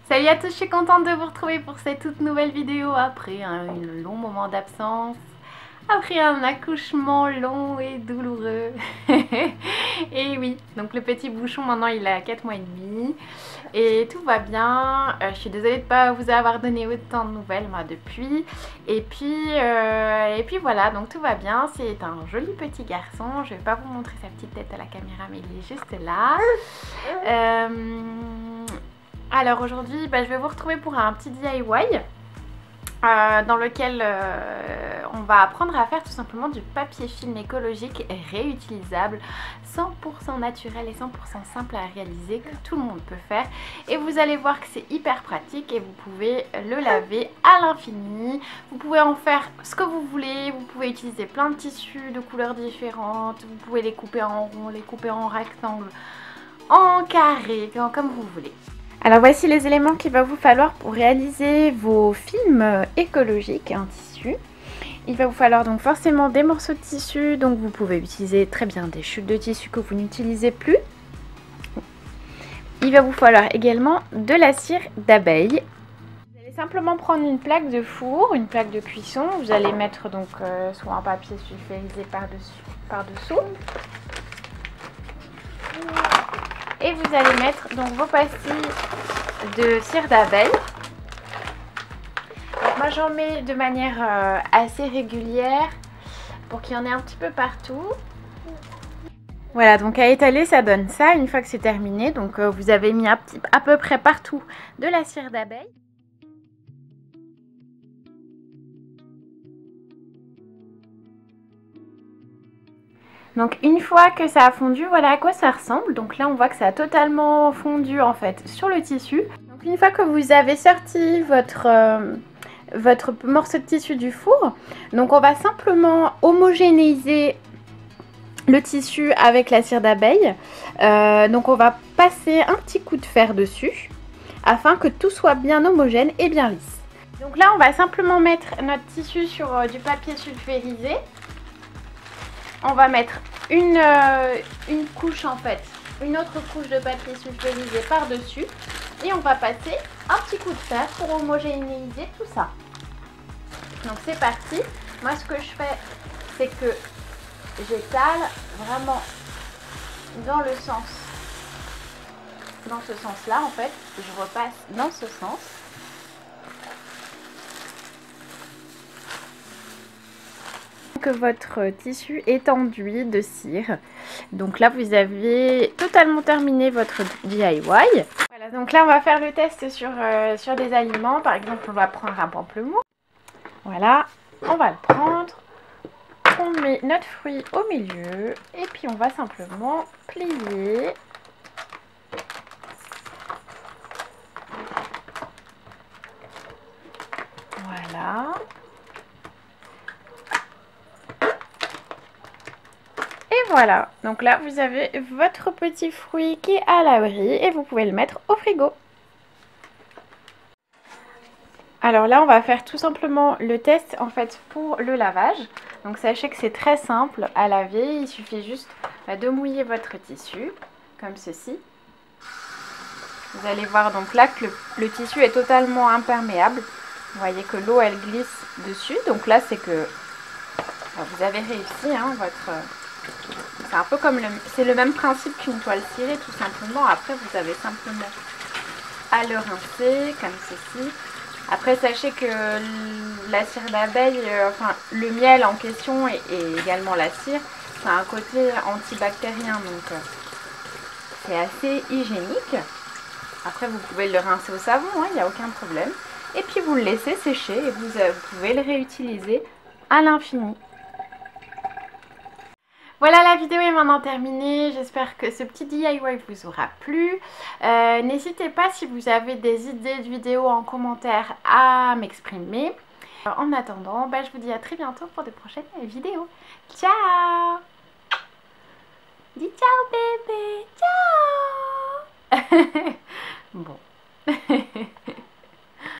Salut à tous, je suis contente de vous retrouver pour cette toute nouvelle vidéo après un long moment d'absence, après un accouchement long et douloureux. Et oui, donc le petit bouchon maintenant il a 4 mois et demi et tout va bien. Je suis désolée de ne pas vous avoir donné autant de nouvelles moi depuis. Et puis voilà, donc tout va bien, c'est un joli petit garçon. Je ne vais pas vous montrer sa petite tête à la caméra mais il est juste là. Alors aujourd'hui, je vais vous retrouver pour un petit DIY dans lequel on va apprendre à faire tout simplement du papier film écologique et réutilisable, 100% naturel et 100% simple à réaliser, que tout le monde peut faire. Et vous allez voir que c'est hyper pratique et vous pouvez le laver à l'infini. Vous pouvez en faire ce que vous voulez, vous pouvez utiliser plein de tissus de couleurs différentes, vous pouvez les couper en rond, les couper en rectangle, en carré, comme vous voulez. Alors voici les éléments qu'il va vous falloir pour réaliser vos films écologiques en tissu. Il va vous falloir donc forcément des morceaux de tissu, donc vous pouvez utiliser très bien des chutes de tissu que vous n'utilisez plus. Il va vous falloir également de la cire d'abeille. Vous allez simplement prendre une plaque de four, une plaque de cuisson. Vous allez mettre donc soit un papier sulfurisé par-dessous. Et vous allez mettre donc vos pastilles de cire d'abeille. Moi j'en mets de manière assez régulière pour qu'il y en ait un petit peu partout. Voilà, donc à étaler ça donne ça une fois que c'est terminé. Donc vous avez mis à peu près partout de la cire d'abeille. Donc une fois que ça a fondu, voilà à quoi ça ressemble. Donc là on voit que ça a totalement fondu en fait sur le tissu. Donc une fois que vous avez sorti votre morceau de tissu du four, donc on va simplement homogénéiser le tissu avec la cire d'abeille. Donc on va passer un petit coup de fer dessus afin que tout soit bien homogène et bien lisse. Donc là on va simplement mettre notre tissu sur du papier sulfurisé. On va mettre une couche en fait, une autre couche de papier sulfurisé par-dessus et on va passer un petit coup de fer pour homogénéiser tout ça. Donc c'est parti. Moi ce que je fais, c'est que j'étale vraiment dans ce sens-là en fait. Je repasse dans ce sens. Que votre tissu est enduit de cire. Donc là vous avez totalement terminé votre DIY. Voilà, donc là on va faire le test sur des aliments. Par exemple on va prendre un pamplemousse. Voilà, on va le prendre. On met notre fruit au milieu et puis on va simplement plier. Voilà. Et voilà, donc là vous avez votre petit fruit qui est à l'abri et vous pouvez le mettre au frigo. Alors là on va faire tout simplement le test en fait pour le lavage. Donc sachez que c'est très simple à laver, il suffit juste de mouiller votre tissu comme ceci. Vous allez voir donc là que le tissu est totalement imperméable. Vous voyez que l'eau elle glisse dessus, donc là c'est que vous avez réussi hein, c'est un peu comme c'est le même principe qu'une toile cirée tout simplement. Après vous avez simplement à le rincer comme ceci. Après sachez que la cire d'abeille, enfin le miel en question et également la cire, ça a un côté antibactérien donc c'est assez hygiénique. Après vous pouvez le rincer au savon, il n'y a aucun problème. Et puis vous le laissez sécher et vous pouvez le réutiliser à l'infini. Voilà, la vidéo est maintenant terminée. J'espère que ce petit DIY vous aura plu. N'hésitez pas si vous avez des idées de vidéos en commentaire à m'exprimer. En attendant, je vous dis à très bientôt pour de prochaines vidéos. Ciao! Dis ciao bébé! Ciao! Bon.